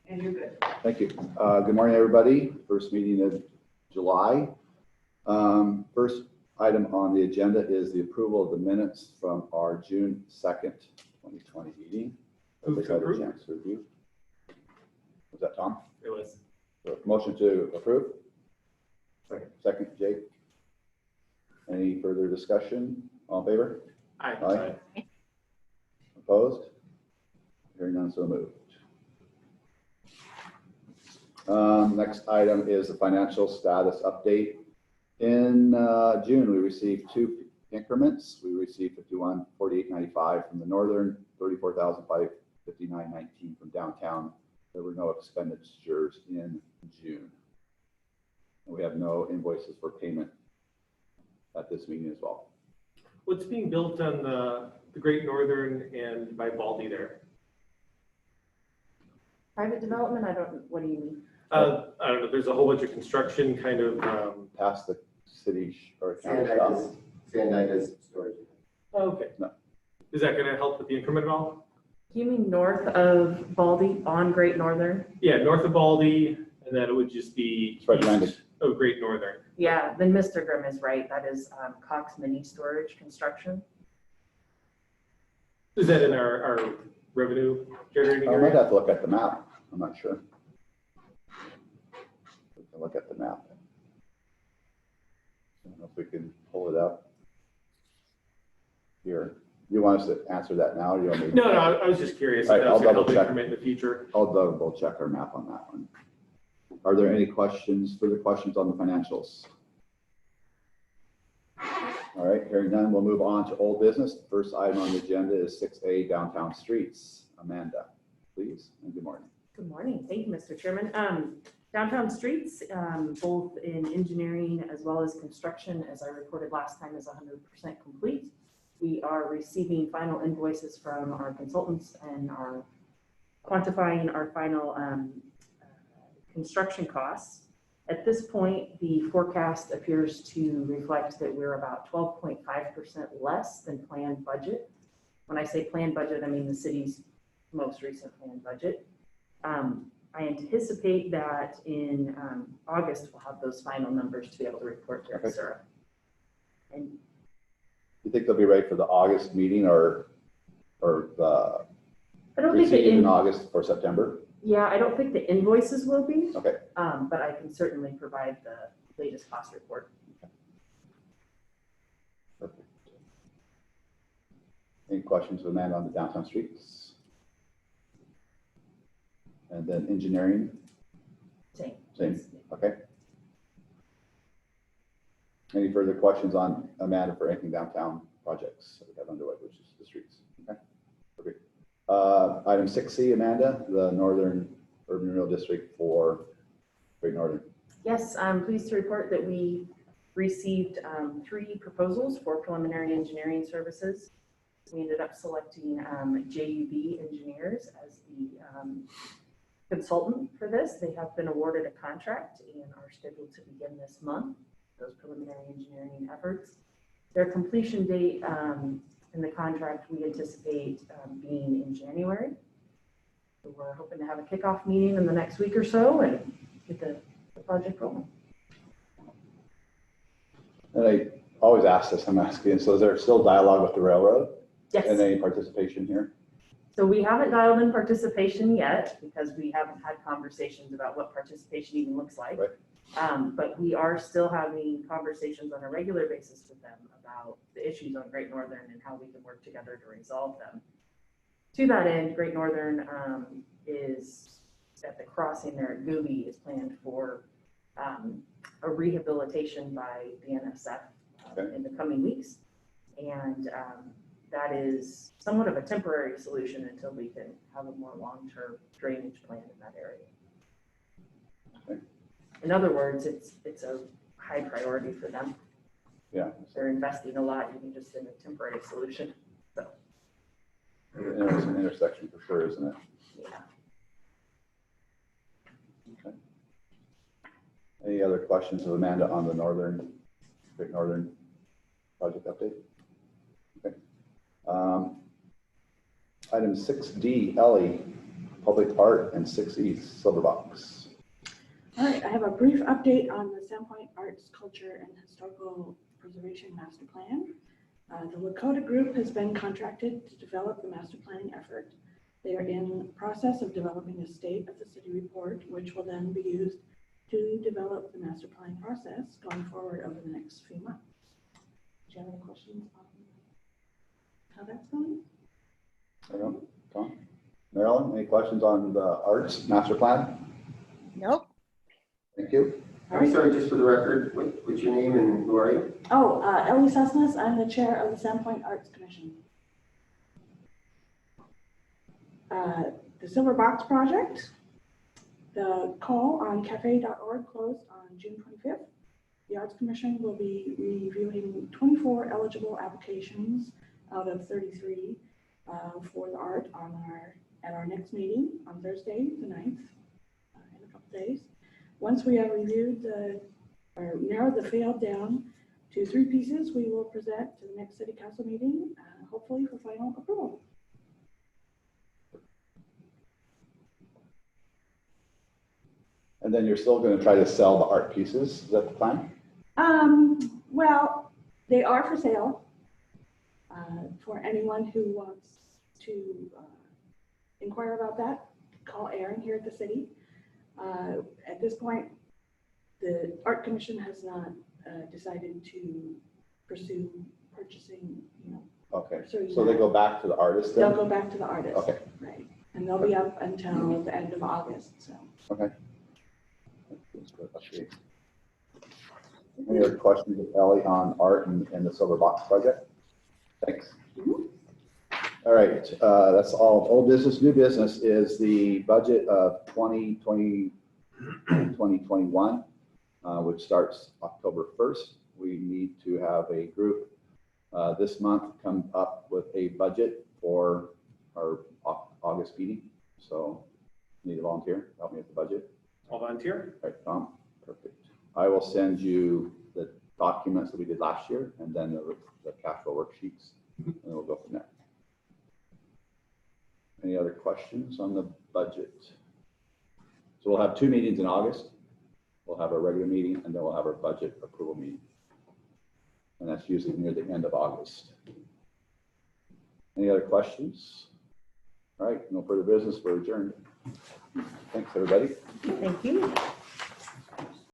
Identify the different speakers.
Speaker 1: And you're good.
Speaker 2: Thank you. Good morning, everybody. First meeting of July. First item on the agenda is the approval of the minutes from our June 2nd, 2020 meeting. Everybody had a chance to review. Was that Tom?
Speaker 3: It was.
Speaker 2: So, motion to approve?
Speaker 3: Second.
Speaker 2: Second, Jake. Any further discussion? All in favor?
Speaker 3: Aye.
Speaker 2: Opposed? Hearing none, so moved. Next item is the financial status update. In June, we received two increments. We received 51,4895 from the Northern, 34,559.19 from downtown. There were no expenditures in June. We have no invoices for payment at this meeting as well.
Speaker 3: What's being built on the Great Northern and by Baldy there?
Speaker 1: Private development, what do you mean?
Speaker 3: I don't know, there's a whole bunch of construction kind of,
Speaker 2: Past the city or county stuff.
Speaker 4: Sandpoint storage.
Speaker 3: okay.
Speaker 2: No.
Speaker 3: Is that gonna help with the increment at all?
Speaker 1: Do you mean north of Baldy on Great Northern?
Speaker 3: Yeah, north of Baldy, and then it would just be
Speaker 2: It's right behind
Speaker 3: east of Great Northern.
Speaker 1: Yeah, then Mr. Grimm is right. That is Cox Mini Storage Construction.
Speaker 3: Is that in our revenue generating
Speaker 2: I might
Speaker 3: area?
Speaker 2: have to look at the map. I'm not sure. We can look at the map. I don't know if we can pull it up here. You want us to answer that now? Or you want me?
Speaker 3: No, I was just curious.
Speaker 2: All right,
Speaker 3: if that
Speaker 2: I'll
Speaker 3: was gonna
Speaker 2: double
Speaker 3: help
Speaker 2: check.
Speaker 3: increment in the future.
Speaker 2: I'll double check our map on that one. Are there any questions, further questions on the financials? All right, hearing none, we'll move on to old business. First item on the agenda is 6A downtown streets. Amanda, please, and good morning.
Speaker 1: Good morning. Thank you, Mr. Chairman. Downtown streets, both in engineering as well as construction, as I reported last time, is 100% complete. We are receiving final invoices from our consultants and are quantifying our final construction costs. At this point, the forecast appears to reflect that we're about 12.5% less than planned budget. When I say planned budget, I mean the city's most recent planned budget. I anticipate that in August, we'll have those final numbers to be able to report to
Speaker 2: Okay.
Speaker 1: Sarah. And
Speaker 2: You think they'll be ready for the August meeting or the
Speaker 1: I don't think
Speaker 2: receiving in August for September?
Speaker 1: yeah, I don't think the invoices will be,
Speaker 2: Okay.
Speaker 1: but I can certainly provide the latest cost report.
Speaker 2: Perfect. Any questions with Amanda on the downtown streets? And then engineering,
Speaker 1: Same.
Speaker 2: same, okay. Any further questions on Amanda for anything downtown projects that we have underway, which is the streets? Okay, perfect. Item 6C, Amanda, the Northern Urban Renewal District for Great Northern.
Speaker 1: Yes, I'm pleased to report that we received 3 proposals for preliminary engineering services. We ended up selecting JUB Engineers as the consultant for this. They have been awarded a contract and are scheduled to begin this month, those preliminary engineering efforts. Their completion date in the contract we anticipate being in January. So we're hoping to have a kickoff meeting in the next week or so and get the project rolling.
Speaker 2: And I always ask this, I'm asking, so is there still dialogue with the railroad?
Speaker 1: Yes.
Speaker 2: And any participation here?
Speaker 1: So we haven't dialed in participation yet because we haven't had conversations about what participation even looks like.
Speaker 2: Right.
Speaker 1: But we are still having conversations on a regular basis with them about the issues on Great Northern and how we can work together to resolve them. To that end, Great Northern is at the crossing there at Gooby is planned for a rehabilitation by the NSF in the coming weeks. And that is somewhat of a temporary solution until we can have a more long-term drainage plan in that area.
Speaker 2: Okay.
Speaker 1: In other words, it's a high priority for them.
Speaker 2: Yeah.
Speaker 1: They're investing a lot, even just in a temporary solution. So,
Speaker 2: It's an intersection for sure, isn't it?
Speaker 1: yeah.
Speaker 2: Okay. Any other questions of Amanda on the Great Northern project update? Okay. Item 6D, Ellie, Public Art, and 6 East Silverbox.
Speaker 4: All right, I have a brief update on the Sandpoint Arts, Culture, and Historical Preservation Master Plan. The Lakota group has been contracted to develop the master planning effort. They are in the process of developing a state of the city report, which will then be used to develop the master planning process going forward over the next few months. Do you have any questions on how that's going?
Speaker 2: I don't, Tom? Marilyn, any questions on the Arts Master Plan?
Speaker 5: Nope.
Speaker 2: Thank you.
Speaker 4: All
Speaker 6: I'm
Speaker 4: right.
Speaker 6: sorry, just for the record, what's your name and who are you?
Speaker 4: Oh, Ellie Sussness, I'm the chair of the Sandpoint Arts Commission. The Silver Box Project, the call on cafe.org closed on June 25th. The Arts Commission will be reviewing 24 eligible applications out of 33 for the art at our next meeting on Thursday, the 9th, in a couple days. Once we have reviewed or narrowed the field down to 3 pieces, we will present to the next city council meeting, hopefully for final approval.
Speaker 2: And then you're still going to try to sell the art pieces. Is that the plan?
Speaker 4: Well, they are for sale for anyone who wants to inquire about that. Call Aaron here at the city. At this point, the Art Commission has not decided to pursue purchasing,
Speaker 2: Okay.
Speaker 4: pursuing
Speaker 2: So they
Speaker 4: that.
Speaker 2: go back to the artist then?
Speaker 4: They'll go back to the artist.
Speaker 2: Okay.
Speaker 4: Right. And they'll be up until the end of August, so.
Speaker 2: Okay. That's good. Okay. Any other questions of Ellie on art and the Silver Box project? Thanks. All right, that's all. Old business, new business is the budget of 2020, 2021, which starts October 1st. We need to have a group this month come up with a budget for our August meeting. So need a volunteer, help me with the budget.
Speaker 3: I'll volunteer.
Speaker 2: All right, Tom, perfect. I will send you the documents that we did last year and then the cash flow worksheets, and we'll go from there. Any other questions on the budget? So we'll have 2 meetings in August. We'll have a regular meeting and then we'll have our budget approval meeting. And that's usually near the end of August. Any other questions? All right, no further business. We're adjourned. Thanks, everybody.
Speaker 1: Thank you.